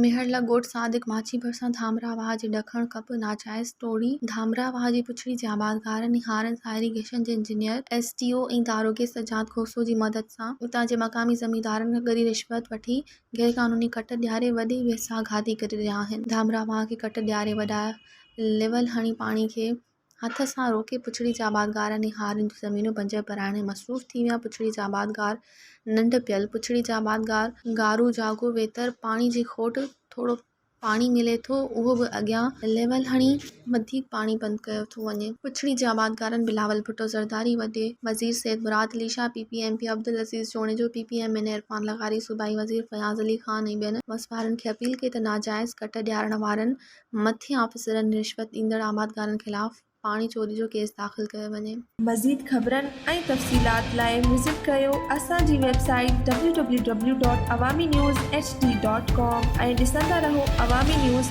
मेहरला ॻोठ सादिक माची भरिसां धामरावाह जे ॾखण कप नाजाइज़ टोड़ी धामरावाह जी पुछड़ी जे आबादकारनि हारनि सां इरीगेशन जे इंजीनियर STO ऐं दारोगे सजाद खोसो जी मदद सां उतां जे मक़ामी ज़मींदारनि खां ॻरी रिश्वत वठी गैरकानूनी कट ॾियारे वॾी वेसाघाती करे रहिया आहिनि। धामरावाह खे कट ॾियारे वॾा लेवल हणी पाणी खे हथ सां रोके पुछड़ी जे आबादकारनि ऐं हारनि जूं ज़मीनूं बंजर कराइण में मसरूफ़ थी विया। पुछड़ी जा आबादकार नंढ पियल पुछड़ी जा आबादकार गारू जागो वेतर पाणी जी खोट थोरो पाणी मिले थो उहो बि अॻियां लेवल हणी वधीक पाणी बंदि कयो थो वञे। पुछड़ी जे आबादकारनि बिलावल भुट्टो ज़रदारी वॾे वज़ीर सैयद मुराद अली शाह PPMP अब्दुल अज़ीज़ जोड़ेजो PPM इरफान लगारी सूबाई वज़ीर फयाज़ अली खान ऐं ॿियनि वसवारनि खे अपील कई त नाजाइज़ कट ॾियारण वारनि मथियां ऑफिसरनि रिश्वत ॾींदड़ आबादकारनि ख़िलाफ़ पाणी चोरी जो केस दाख़िल कयो वञे। मज़ीद ख़बरनि ऐं तफ़सीलात लाइ विज़िट कयो असांजी वेबसाइट www.awamiNewsHD.com ऐं ॾिसंदा रहो अवामी न्यूज़